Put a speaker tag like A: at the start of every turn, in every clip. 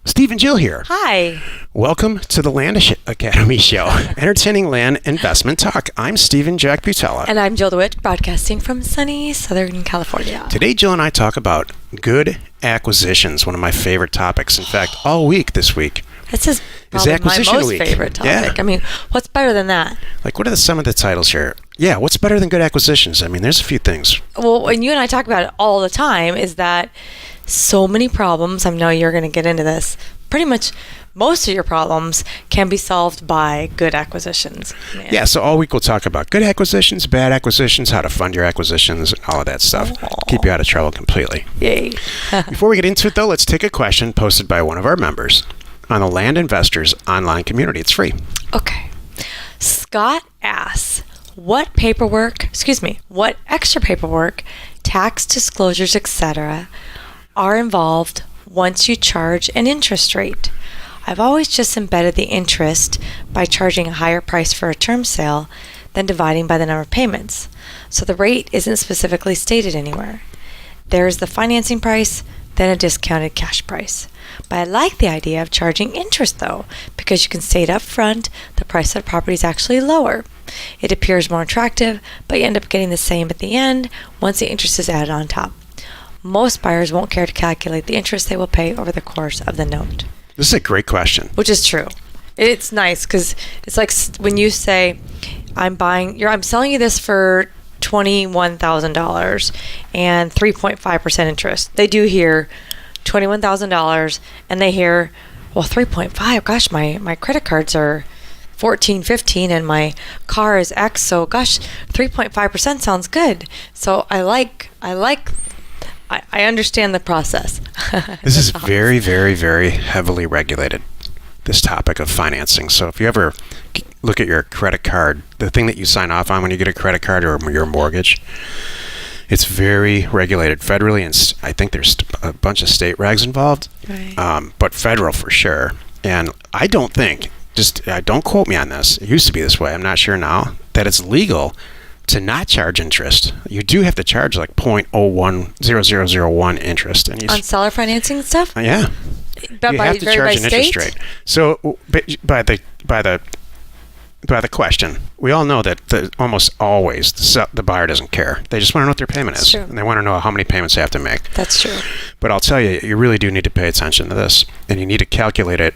A: Steve and Jill here.
B: Hi.
A: Welcome to the Land Academy Show, entertaining land investment talk. I'm Stephen Jack Butella.
B: And I'm Jill DeWitt, broadcasting from sunny Southern California.
A: Today, Jill and I talk about good acquisitions, one of my favorite topics. In fact, all week this week.
B: This is probably my most favorite topic.
A: Yeah.
B: I mean, what's better than that?
A: Like, what are some of the titles here? Yeah, what's better than good acquisitions? I mean, there's a few things.
B: Well, and you and I talk about it all the time, is that so many problems, I know you're going to get into this, pretty much most of your problems can be solved by good acquisitions. Man.
A: Yeah, so all week we'll talk about good acquisitions, bad acquisitions, how to fund your acquisitions, and all of that stuff.
B: Aww.
A: Keep you out of trouble completely.
B: Yay.
A: Before we get into it, though, let's take a question posted by one of our members on the Land Investors online community. It's free.
B: Okay. Scott asks, what extra paperwork, tax disclosures, etc., are involved once you charge an interest rate? I've always just embedded the interest by charging a higher price for a term sale than dividing by the number of payments. So the rate isn't specifically stated anywhere. There's the financing price, then a discounted cash price. But I like the idea of charging interest, though, because you can state up front the price of the property is actually lower. It appears more attractive, but you end up getting the same at the end once the interest is added on top. Most buyers won't care to calculate the interest they will pay over the course of the note.
A: This is a great question.
B: Which is true. It's nice because it's like when you say, I'm selling you this for $21,000 and 3.5% interest. They do hear $21,000 and they hear, well, 3.5, gosh, my credit cards are 14, 15 and my car is X, so gosh, 3.5% sounds good. So I understand the process.
A: This is very, very, very heavily regulated, this topic of financing. So if you ever look at your credit card, the thing that you sign off on when you get a credit card or your mortgage, it's very regulated federally, and I think there's a bunch of state regs involved,
B: right.
A: But federal for sure. And I don't think, don't quote me on this, it used to be this way, I'm not sure now, that it's legal to not charge interest. You do have to charge like 0.010001 interest. And
B: on seller financing stuff?
A: Yeah.
B: But
A: you have to charge an interest rate. So by the question, we all know that almost always the buyer doesn't care. They just want to know what their payment is.
B: True.
A: And they want to know how many payments they have to make.
B: That's true.
A: But I'll tell you, you really do need to pay attention to this. And you need to calculate it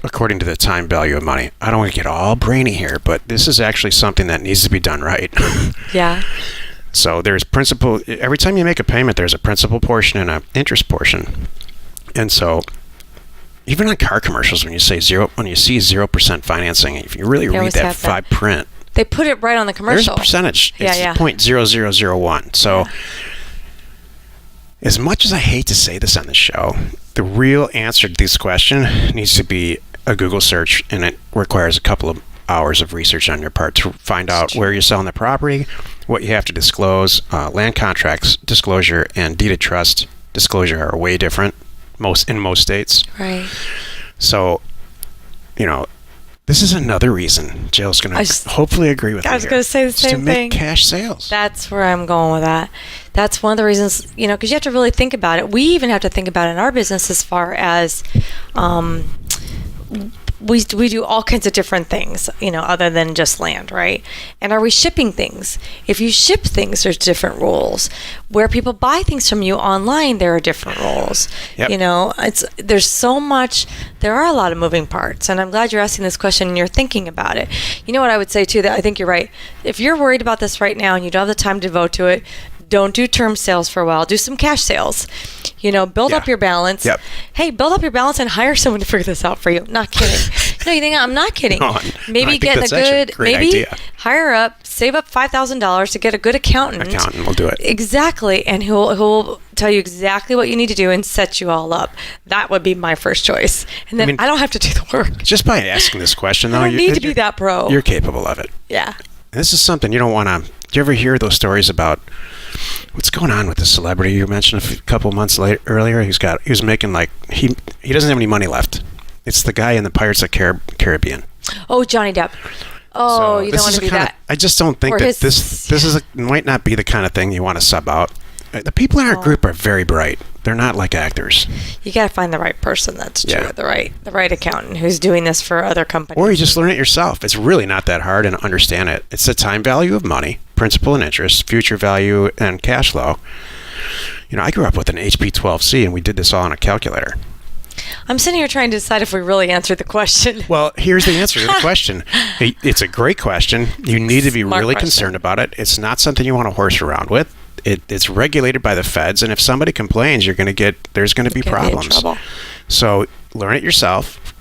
A: according to the time value of money. I don't want to get all brainy here, but this is actually something that needs to be done right.
B: Yeah.
A: So there's principal, every time you make a payment, there's a principal portion and an interest portion. And so even on car commercials, when you see 0% financing, if you really read that fine print,
B: they put it right on the commercial.
A: There's a percentage. It's 0.0001. So as much as I hate to say this on the show, the real answer to this question needs to be a Google search, and it requires a couple of hours of research on your part to find out where you're selling the property, what you have to disclose. Land contracts disclosure and deed of trust disclosure are way different in most states.
B: Right.
A: So, this is another reason Jill's going to hopefully agree with me.
B: I was going to say the same
A: thing. To make cash sales.
B: That's where I'm going with that. That's one of the reasons, because you have to really think about it. We even have to think about it in our business as far as we do all kinds of different things, other than just land, right? And are we shipping things? If you ship things, there's different rules. Where people buy things from you online, there are different rules.
A: Yep.
B: There's so much. There are a lot of moving parts, and I'm glad you're asking this question and you're thinking about it. You know what I would say too? That I think you're right. If you're worried about this right now and you don't have the time to devote to it, don't do term sales for a while. Do some cash sales. Build up your balance.
A: Yep.
B: Hey, build up your balance and hire someone to figure this out for you. Not kidding. No, you think I'm not kidding. Maybe get a great idea. Hire up, save up $5,000 to get a good accountant.
A: Accountant will do it.
B: Exactly. And who'll tell you exactly what you need to do and set you all up. That would be my first choice. And then I don't have to do the work.
A: Just by asking this question, though,
B: I don't need to be that pro.
A: You're capable of it.
B: Yeah.
A: And this is something you don't want to. Do you ever hear those stories about what's going on with the celebrity you mentioned a couple months earlier? He was making he doesn't have any money left. It's the guy in the Pirates of the Caribbean.
B: Oh, Johnny Depp. Oh, you don't want to be that.
A: I just don't think that this might not be the kind of thing you want to sub out. The people in our group are very bright. They're not like actors.
B: You got to find the right person. That's true.
A: Yeah.
B: The right accountant who's doing this for other companies.
A: Or you just learn it yourself. It's really not that hard and understand it. It's the time value of money, principal and interest, future value, and cash flow. I grew up with an HP 12C, and we did this all on a calculator.
B: I'm sitting here trying to decide if we really answered the question.
A: Well, here's the answer to the question. It's a great question. You need to be
B: Smart
A: really
B: question.
A: concerned about it. It's not something you want to horse around with. It's regulated by the feds, and if somebody complains, there's going to be problems.
B: Trouble.
A: So learn it yourself.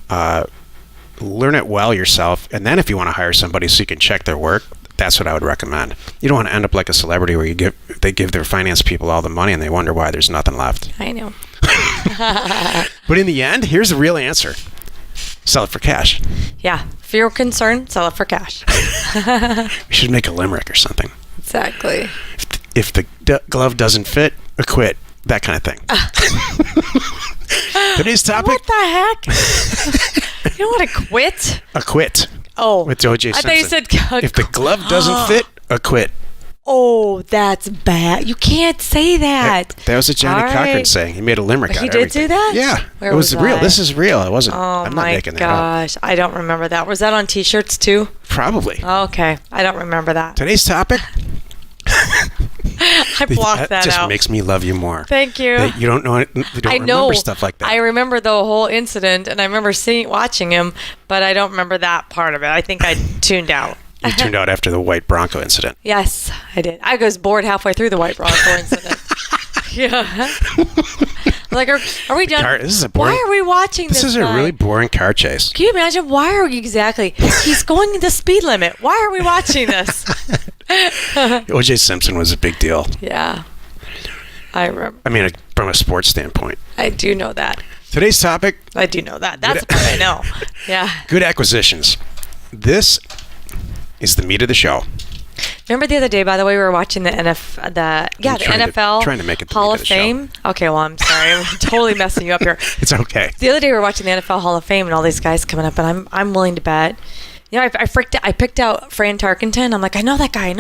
A: Learn it well yourself, and then if you want to hire somebody so you can check their work, that's what I would recommend. You don't want to end up like a celebrity where they give their finance people all the money and they wonder why there's nothing left.
B: I know.
A: But in the end, here's the real answer. Sell it for cash.
B: Yeah. If you're concerned, sell it for cash.
A: We should make a limerick or something.
B: Exactly.
A: If the glove doesn't fit, acquit. That kind of thing. Today's topic.
B: What the heck? You don't want to quit?
A: Acquit.
B: Oh.
A: With O.J. Simpson.
B: I thought you said...
A: If the glove doesn't fit, acquit.
B: Oh, that's bad. You can't say that.
A: That was a Johnny
B: All
A: Cochran
B: right.
A: saying. He made a limerick out
B: He
A: of
B: did
A: everything.
B: do that?
A: Yeah.
B: Where
A: it was
B: was
A: real.
B: I?
A: This is real. It wasn't.
B: Oh,
A: I'm not
B: my
A: making that up.
B: gosh. I don't remember that. Was that on T-shirts, too?
A: Probably.
B: Okay. I don't remember that.
A: Today's topic.
B: I blocked that
A: just
B: out.
A: makes me love you more.
B: Thank you.
A: That you don't know. You don't remember stuff like that.
B: I remember the whole incident, and I remember watching him, but I don't remember that part of it. I think I tuned out.
A: You tuned out after the white Bronco incident.
B: Yes, I did. I was bored halfway through the white Bronco incident. Yeah. Like, are we done?
A: This is a boring,
B: Why are we watching this?
A: This is a
B: guy?
A: really boring car chase.
B: Can you imagine? Why are we exactly? He's going the speed limit. Why are we watching this?
A: O.J. Simpson was a big deal.
B: Yeah. I remember.
A: I mean, from a sports standpoint.
B: I do know that.
A: Today's topic.
B: I do know that. That's what I know. Yeah.
A: Good acquisitions. This is the meat of the show.
B: Remember the other day, by the way, we were watching the NFL
A: trying to make it the
B: Hall
A: meat
B: of
A: of the show.
B: Fame. Okay, well, I'm sorry. I'm totally messing you up here.
A: It's okay.
B: The other day, we were watching the NFL Hall of Fame and all these guys coming up, and I'm willing to bet. I freaked out. I picked out Fran Tarkenton. I'm like, I know that guy. I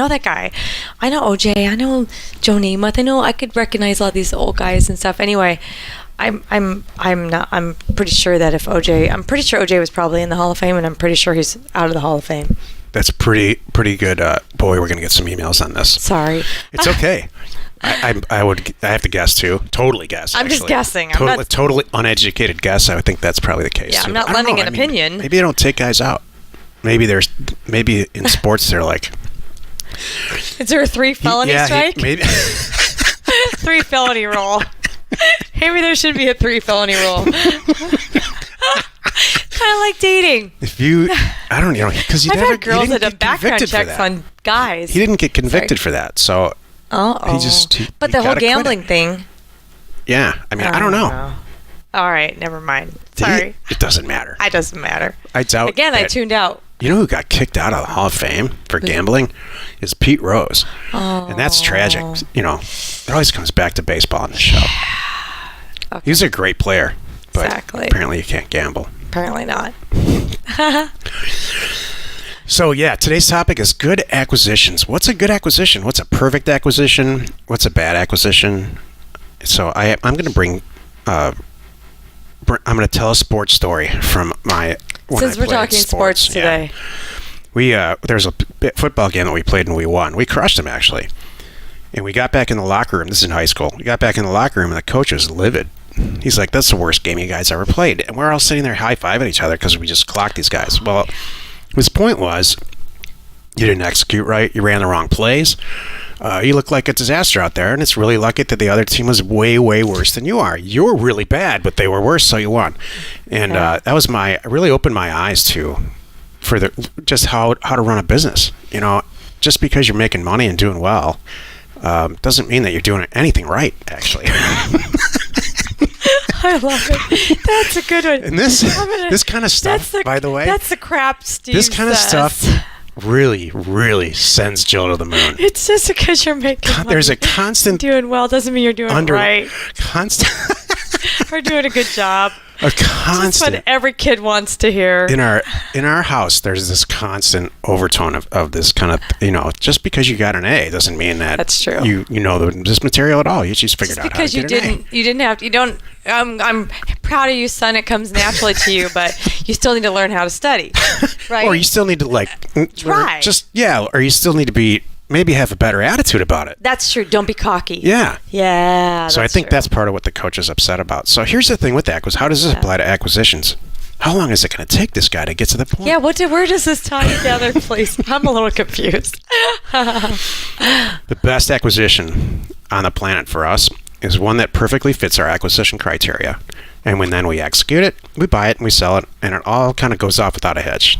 B: know OJ. I know Joe Namath. I could recognize all these old guys and stuff. Anyway, I'm pretty sure that I'm pretty sure OJ was probably in the Hall of Fame, and I'm pretty sure he's out of the Hall of Fame.
A: That's pretty good. Boy, we're gonna get some emails on this.
B: Sorry.
A: It's okay. I have to guess too. Totally guess.
B: I'm just
A: actually.
B: guessing. I'm not-
A: Totally uneducated guess. I would think that's probably the case.
B: Yeah,
A: too.
B: I'm not
A: I don't
B: lending
A: know.
B: an opinion.
A: Maybe they don't take guys out. Maybe in sports they're like.
B: Is there a 3 felony strike?
A: Maybe.
B: 3 felony rule. Maybe there should be a 3 felony rule. Kind of like dating.
A: I don't know, because you
B: I've
A: never
B: had girls
A: he
B: that
A: didn't
B: have
A: get
B: background
A: convicted for
B: checks
A: that.
B: on guys.
A: He didn't get convicted for that, so
B: But the whole gambling thing.
A: Yeah, I mean, I don't know.
B: All right, never mind.
A: Did he?
B: Sorry.
A: It doesn't matter.
B: It doesn't matter.
A: I doubt.
B: Again, I
A: that-
B: tuned out.
A: You know who got kicked out of the Hall of Fame for gambling? Is Pete Rose. And that's tragic. It always comes back to baseball on the show.
B: Okay.
A: He's a great player, but
B: Exactly.
A: apparently you can't gamble.
B: Apparently not.
A: So yeah, today's topic is good acquisitions. What's a good acquisition? What's a perfect acquisition? What's a bad acquisition? So I'm going to bring. I'm going to tell a sports story from my.
B: Since we're talking sports today.
A: There's a football game that we played and we won. We crushed them actually, and we got back in the locker room. This is in high school. We got back in the locker room and the coach was livid. He's like, "That's the worst game you guys ever played," and we're all sitting there high-fiving each other because we just clocked these guys. Well, his point was, you didn't execute right. You ran the wrong plays. You look like a disaster out there, and it's really lucky that the other team was way, way worse than you are. You were really bad, but they were worse, so you won. And that was it really opened my eyes for just how to run a business. Just because you're making money and doing well doesn't mean that you're doing anything right, actually.
B: I love it. That's a good one.
A: And this kind of stuff, by the way.
B: That's the crap Steve
A: This kind of
B: says.
A: stuff really, really sends Jill to the moon.
B: It's just because you're making money.
A: There's a constant
B: doing well doesn't mean you're doing right.
A: Constant.
B: We're doing a good job.
A: A
B: That's
A: constant.
B: what every kid wants to hear.
A: In our house, there's this constant overtone of this kind of, just because you got an A doesn't mean that
B: That's true.
A: You know this material at all. You just figured
B: Just
A: out how to
B: because
A: get an A.
B: you didn't have to, you don't. I'm proud of you, son. It comes naturally to you, but you still need to learn how to study, right?
A: Or you still need to
B: Try.
A: Or you still need to maybe have a better attitude about it.
B: That's true. Don't be cocky.
A: Yeah.
B: Yeah.
A: So I think
B: true.
A: that's part of what the coach is upset about. So here's the thing with how does this apply to acquisitions? How long is it going to take this guy to get to the point?
B: Yeah. Where does this tie together, please? I'm a little confused.
A: The best acquisition on the planet for us is one that perfectly fits our acquisition criteria. And then we execute it, we buy it, and we sell it, and it all kind of goes off without a hitch.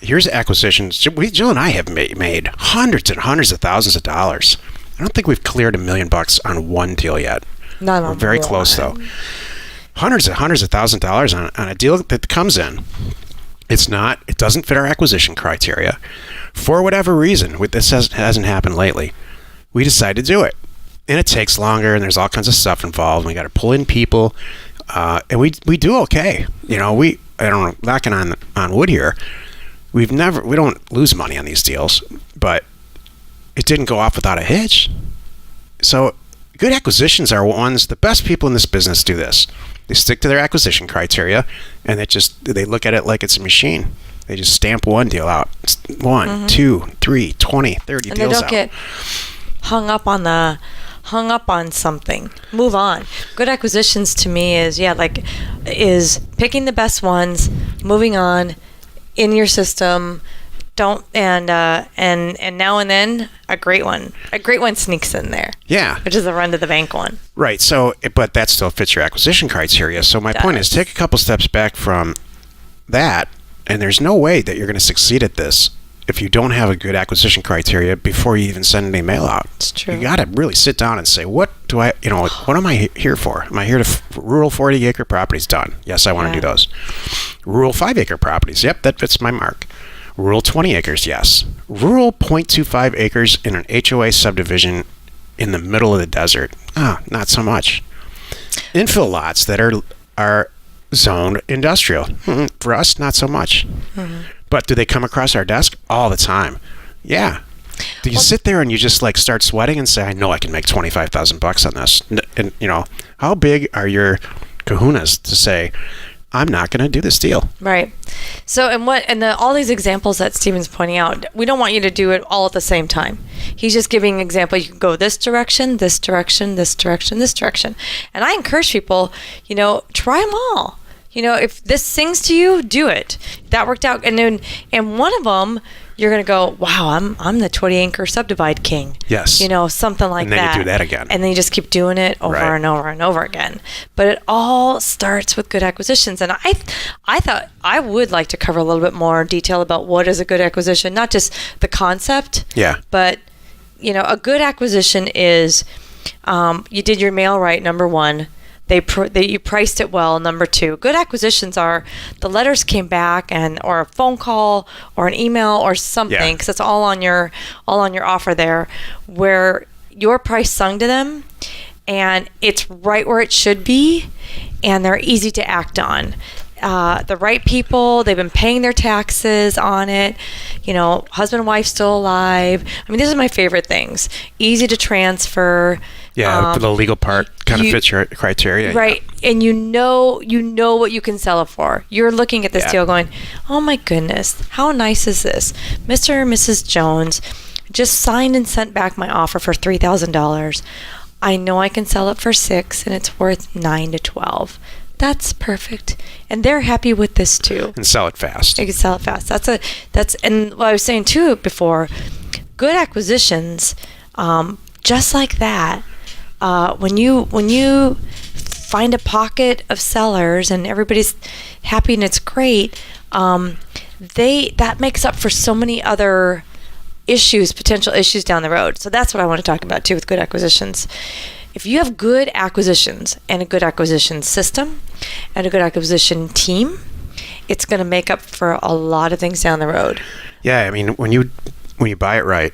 A: Here's acquisitions. Jill and I have made hundreds and hundreds of thousands of dollars. I don't think we've cleared $1 million on one deal yet.
B: Not on
A: We're very close, though. Hundreds of thousands of dollars on a deal that comes in. It doesn't fit our acquisition criteria. For whatever reason, this hasn't happened lately. We decide to do it. And it takes longer, and there's all kinds of stuff involved. We got to pull in people, and we do okay. I don't know, knocking on wood here. We don't lose money on these deals, but it didn't go off without a hitch. So good acquisitions are the best people in this business do this. They stick to their acquisition criteria, and they look at it like it's a machine. They just stamp one deal out. It's 1, 2, 3, 20, 30
B: and
A: deals
B: they don't
A: out.
B: get hung up on something. Move on. Good acquisitions to me is picking the best ones, moving on in your system. And now and then a great one sneaks in there.
A: Yeah.
B: Which is the run to the bank one.
A: Right. So, but that still fits your acquisition criteria. So my point is, take a couple steps back from that, and there's no way that you're going to succeed at this if you don't have a good acquisition criteria before you even send an email out.
B: It's true.
A: You got to really sit down and say, what am I here for? Am I here to rural 40-acre properties? Done. Yes, I want to do those. Rural 5-acre properties. Yep, that fits my mark. Rural 20 acres, yes. Rural 0.25 acres in an HOA subdivision in the middle of the desert. Not so much. Infill lots that are zoned industrial. For us, not so much. Mm-hmm. But do they come across our desk all the time? Yeah. Do you sit there and you just start sweating and say, I know I can make $25,000 on this? And how big are your kahunas to say, I'm not going to do this deal?
B: Right. So, all these examples that Steven's pointing out, we don't want you to do it all at the same time. He's just giving an example. You can go this direction, this direction, this direction, this direction. And I encourage people, try them all. If this sings to you, do it. That worked out. And one of them, you're going to go, wow, I'm the 20-acre subdivide king.
A: Yes.
B: Something like that.
A: And then you do that again.
B: And then you just keep doing it over and over and over again. But it all starts with good acquisitions. And I thought I would like to cover a little bit more detail about what is a good acquisition, not just the concept.
A: Yeah.
B: But, a good acquisition is you did your mail right, number one. You priced it well. Number two, good acquisitions are the letters came back or a phone call or an email or something, because it's all on your offer there, where your price sung to them, and it's right where it should be, and they're easy to act on. The right people, they've been paying their taxes on it, husband and wife still alive. I mean, these are my favorite things. Easy to transfer.
A: Yeah, the legal part kind of fits your criteria.
B: Right. Yeah. And you know what you can sell it for. You're looking at this deal going, oh my goodness, how nice is this? Mr. and Mrs. Jones just signed and sent back my offer for $3,000. I know I can sell it for $6,000 and it's worth $9,000 to $12,000. That's perfect. And they're happy with this too.
A: And sell it fast.
B: You can sell it fast. And what I was saying too before, good acquisitions, just like that, when you find a pocket of sellers and everybody's happy and it's great, that makes up for so many other potential issues down the road. So that's what I want to talk about too with good acquisitions. If you have good acquisitions and a good acquisition system and a good acquisition team, it's going to make up for a lot of things down the road.
A: Yeah, I mean, when you buy it right,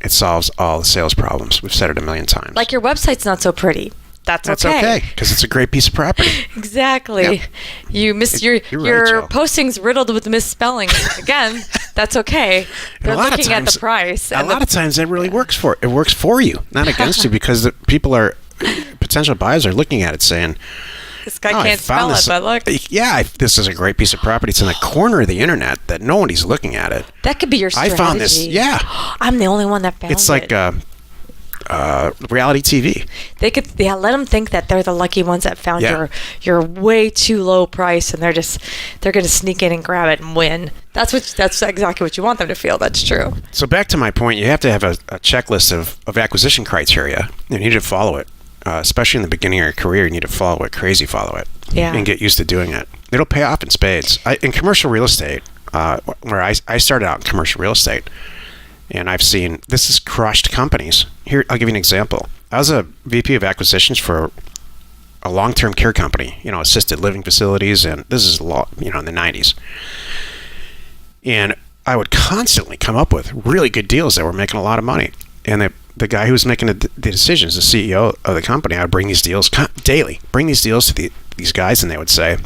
A: it solves all the sales problems. We've said it a million times.
B: Like your website's not so pretty. that's
A: That's
B: okay.
A: okay because it's a great piece of property.
B: Exactly.
A: Yep.
B: You miss your
A: You're right, Joe.
B: posting's riddled with misspellings. Again, that's okay. They're
A: a lot of
B: looking at
A: times-
B: the price.
A: A lot of times that really works for you, not against you, because the potential buyers are looking at it saying,
B: this guy
A: "Oh, I
B: can't
A: found
B: spell it, but look.
A: yeah, this is a great piece of property. It's in the corner of the internet that nobody's looking at it.
B: That could be your strategy.
A: I found this. Yeah,
B: I'm the only one that found it.
A: it's like reality TV.
B: They could, let them think that they're the lucky ones that found
A: Yeah.
B: your way too low price, and they're going to sneak in and grab it and win. That's exactly what you want them to feel. That's true.
A: So back to my point, you have to have a checklist of acquisition criteria. You need to follow it, especially in the beginning of your career. You need to follow it, follow it,
B: Yeah.
A: and get used to doing it. It'll pay off in spades. In commercial real estate, where I started out in commercial real estate, and I've seen this has crushed companies. Here, I'll give you an example. I was a VP of acquisitions for a long-term care company, assisted living facilities, and this is in the 90s. And I would constantly come up with really good deals that were making a lot of money. And the guy who was making the decisions, the CEO of the company, I would bring these deals daily, to these guys, and they would say,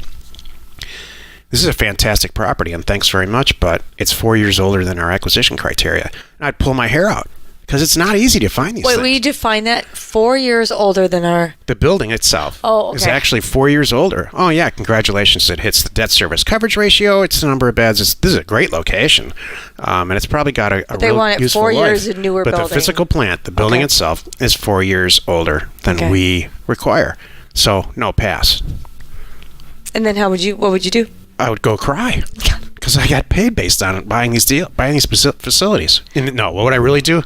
A: "This is a fantastic property, and thanks very much, but it's 4 years older than our acquisition criteria." And I'd pull my hair out because it's not easy to find these
B: Wait,
A: things.
B: will you define that? 4 years older than our...
A: The building itself is
B: okay.
A: actually 4 years older. Oh, yeah, congratulations. It hits the debt service coverage ratio. It's the number of beds. This is a great location. And it's probably got a
B: they
A: real
B: want it
A: useful
B: 4
A: life.
B: years in newer
A: But
B: building.
A: the physical plant, the building
B: Okay.
A: itself, is 4 years older than we require. So, no pass.
B: And then what would you do?
A: I would go cry because I got paid based on buying these facilities. And no, what would I really do?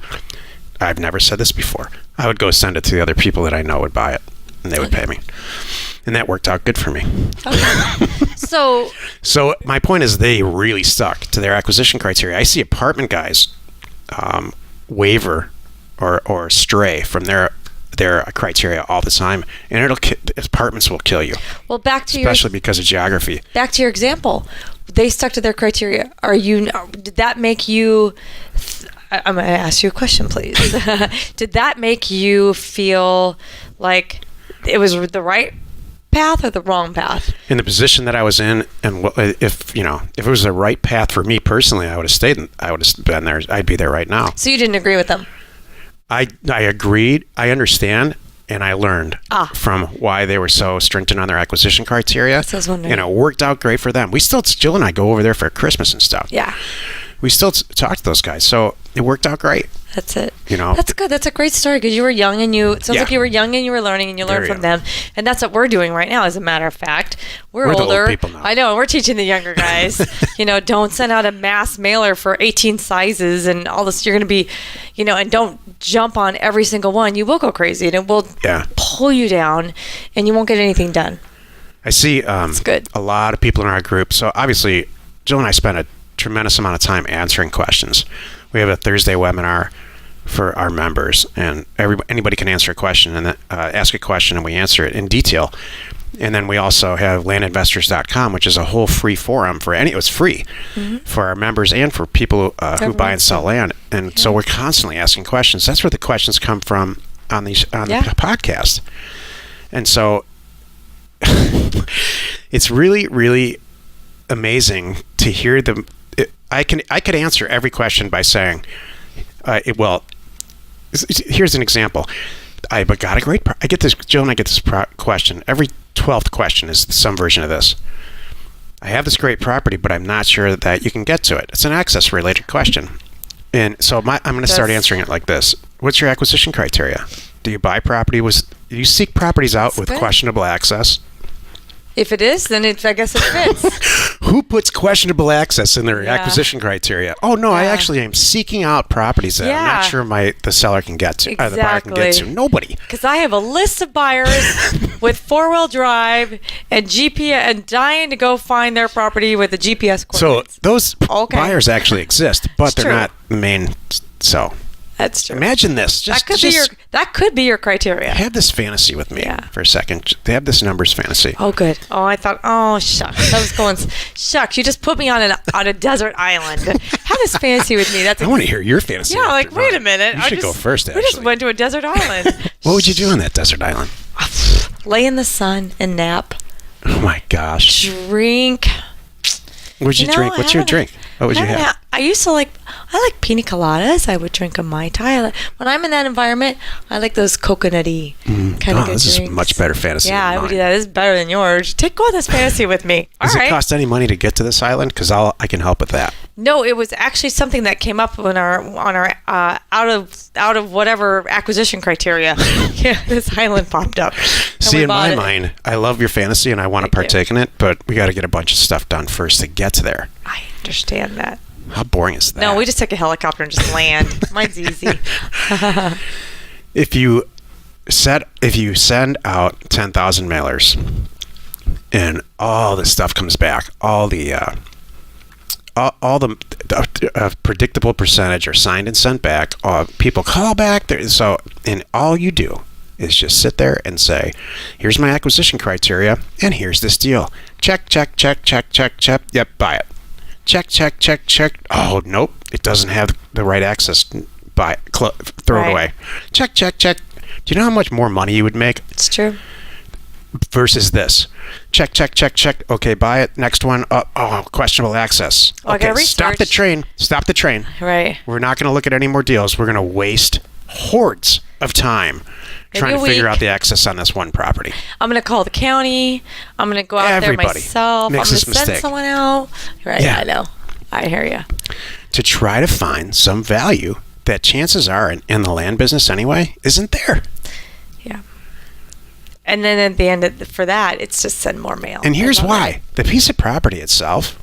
A: I've never said this before. I would go send it to the other people that I know would buy it, and they would pay me. And that worked out good for me.
B: Okay.
A: So my point is they really stuck to their acquisition criteria. I see apartment guys waver or stray from their criteria all the time, and apartments will kill you.
B: Well,
A: especially because of geography.
B: Back to your example, they stuck to their criteria. Did that make you? I'm going to ask you a question, please. Did that make you feel like it was the right path or the wrong path?
A: In the position that I was in, and if it was the right path for me personally, I would have stayed. I would have been there. I'd be there right now.
B: So you didn't agree with them?
A: I agreed. I understand, and I learned from why they were so stringent on their acquisition criteria.
B: So I was wondering.
A: And it worked out great for them. Jill and I go over there for Christmas and stuff.
B: Yeah.
A: We still talk to those guys, so it worked out great.
B: That's it.
A: You know,
B: That's good. That's a great story because you were young and it sounds like you were young and you were learning and you learned
A: Very
B: from them. And that's what we're doing right now, as a matter of fact. We're
A: the
B: older.
A: old people now.
B: I know. And we're teaching the younger guys, don't send out a mass mailer for 18 sizes and all this. You're going to be, and don't jump on every single one. You will go crazy and it will pull you down and you won't get anything done.
A: I see
B: good.
A: a lot of people in our group. So obviously, Jill and I spend a tremendous amount of time answering questions. We have a Thursday webinar for our members, and anybody can answer a question and ask a question, and we answer it in detail. And then we also have landinvestors.com, which is a whole free forum it's free for our members and for people who buy and sell land. And so we're constantly asking questions. That's where the questions come from on the podcast. And so it's really, really amazing to hear them. I could answer every question by saying, here's an example. I get this, Jill and I get this question. Every 12th question is some version of this. I have this great property, but I'm not sure that you can get to it. It's an access related question. And so I'm going to start answering it like this. What's your acquisition criteria? Do you buy property? Do you seek properties out with questionable access?
B: If it is, then I guess it fits.
A: Who puts questionable access in their acquisition criteria? Oh, no, I actually am seeking out properties that I'm not sure the seller can get to, or the buyer can get to. Nobody.
B: Because I have a list of buyers with 4-wheel drive and GPS and dying to go find their property with the GPS coordinates.
A: So those buyers actually exist, but they're not the main. So
B: that's true.
A: Imagine this.
B: That could be your criteria.
A: Have this fantasy with me for a second. Have this numbers fantasy.
B: Oh, good. Oh, I thought. Oh, shucks. I was going. Shucks. You just put me on a desert island. Have this fantasy with me.
A: I want to hear your fantasy.
B: Yeah. Wait a minute.
A: You should go first. Actually,
B: we just went to a desert island.
A: What would you do on that desert island?
B: Lay in the sun and nap.
A: Oh my gosh.
B: Drink.
A: What'd you drink? What's your drink? What would you have?
B: I used to I like pina coladas. I would drink a Mai Tai. When I'm in that environment, I like those coconutty kind of good
A: This
B: drinks.
A: is much better fantasy
B: Yeah,
A: than
B: I would
A: mine.
B: do that. This is better than yours. Go on this fantasy with me. All
A: Does
B: right.
A: it cost any money to get to this island? Because I can help with that.
B: No, it was actually something that came up on our out of whatever acquisition criteria. Yeah, this island popped up.
A: See, in my mind, I love your fantasy and I want to partake in it, but we got to get a bunch of stuff done first to get to there.
B: I understand that.
A: How boring is that?
B: No, we just take a helicopter and just land. Mine's easy.
A: If you send out 10,000 mailers and all the stuff comes back, all the predictable percentage are signed and sent back, people call back, and all you do is just sit there and say, here's my acquisition criteria and here's this deal. Check, check, check, check, check, check. Yep, buy it. Check, check, check, check. Oh, nope, it doesn't have the right access. Buy it. Throw it away. Check, check, check. Do you know how much more money you would make?
B: It's true.
A: Versus this. Check, check, check, check. Okay, buy it. Next one. Questionable access.
B: I gotta
A: Okay, stop the
B: research.
A: train. Stop the train.
B: Right.
A: We're not going to look at any more deals. We're going to waste hordes of time trying to figure out the access on this one property.
B: I'm going to call the county. I'm going to go out there myself. I'm going to send someone out. Right, yeah. I know. I hear you.
A: To try to find some value that chances are in the land business anyway isn't there.
B: Yeah. And then at the end for that, it's just send more mail.
A: And here's why. The piece of property itself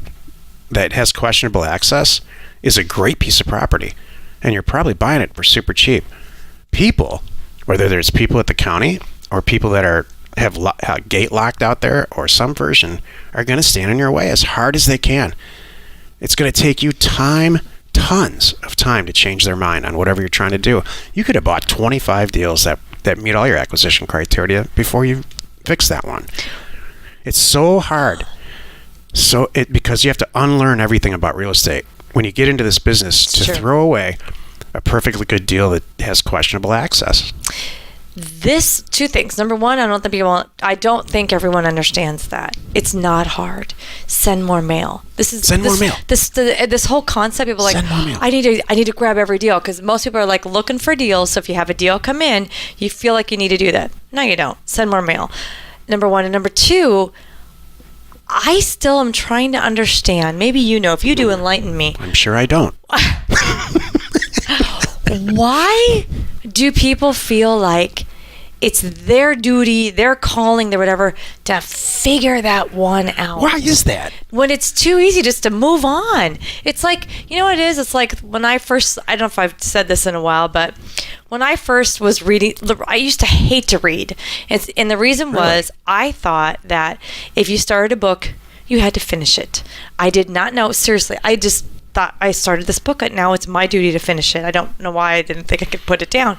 A: that has questionable access is a great piece of property. And you're probably buying it for super cheap. People, whether there's people at the county or people that have gate locked out there or some version, are going to stand in your way as hard as they can. It's going to take you tons of time to change their mind on whatever you're trying to do. You could have bought 25 deals that meet all your acquisition criteria before you fix that one. It's so hard. Because you have to unlearn everything about real estate. When you get into this business, throw away a perfectly good deal that has questionable access.
B: Two things. Number one, I don't think everyone understands that. It's not hard. Send more mail. Send more mail. This whole concept, people are like, I need to grab every deal, because most people are like looking for deals. So if you have a deal come in, you feel like you need to do that. No, you don't. Send more mail. Number one. And number two, I still am trying to understand. Maybe if you do, enlighten me.
A: I'm sure I don't.
B: Why do people feel like it's their duty, their calling, their whatever, to figure that one out?
A: Why is that?
B: When it's too easy just to move on. It's like, you know what it is? It's like when I don't know if I've said this in a while, but when I first was reading, I used to hate to read. And the reason was I thought that if you started a book, you had to finish it. I did not know. Seriously, I just thought I started this book, and now it's my duty to finish it. I don't know why I didn't think I could put it down.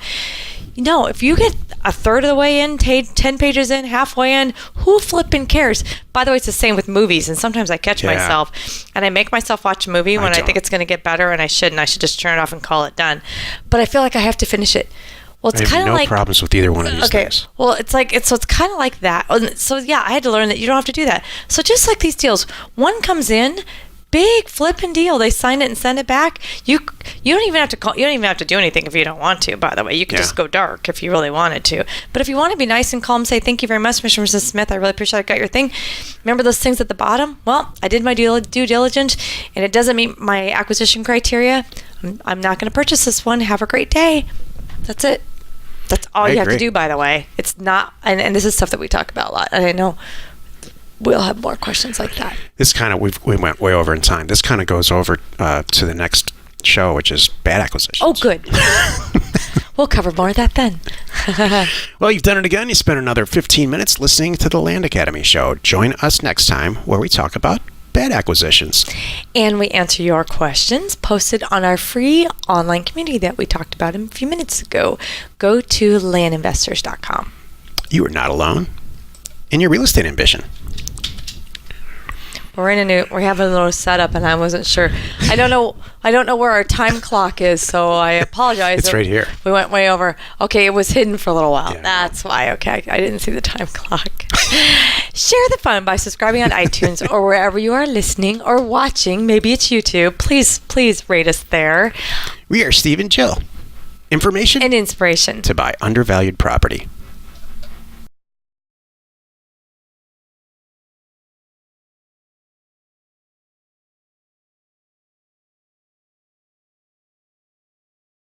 B: If you get a third of the way in, 10 pages in, halfway in, who flipping cares? By the way, it's the same with movies, and sometimes I catch myself, and I make myself watch a movie when I think it's going to get better, and I shouldn't. I should just turn it off and call it done. But I feel like I have to finish it. Well, it's kind of
A: no problems with either one of these things.
B: Well, it's kind of like that. So yeah, I had to learn that you don't have to do that. So just like these deals, one comes in, big flipping deal. They sign it and send it back. You don't even have to call. You don't even have to do anything if you don't want to. By the way, you can just go dark if you really wanted to. But if you want to be nice and calm, say thank you very much, Mr. and Mrs. Smith. I really appreciate I got your thing. Remember those things at the bottom? Well, I did my due diligence, and it doesn't meet my acquisition criteria. I'm not going to purchase this one. Have a great day. That's it. That's all you have to do, by the way. It's not, and this is stuff that we talk about a lot. And I know we'll have more questions like that.
A: This kind of, we went way over in time. This kind of goes over to the next show, which is bad acquisitions.
B: Oh, good. We'll cover more of that then.
A: Well, you've done it again. You spent another 15 minutes listening to the Land Academy show. Join us next time where we talk about bad acquisitions.
B: And we answer your questions posted on our free online community that we talked about a few minutes ago. Go to landinvestors.com.
A: You are not alone in your real estate ambition.
B: We're having a little setup, and I wasn't sure. I don't know where our time clock is, so I apologize.
A: It's right here.
B: We went way over. Okay, it was hidden for a little while.
A: Yeah,
B: That's why. Okay, I didn't see the time clock. Share the fun by subscribing on iTunes or wherever you are listening or watching. Maybe it's YouTube. Please rate us there.
A: We are Steve and Jill. Information
B: And inspiration
A: to buy undervalued property.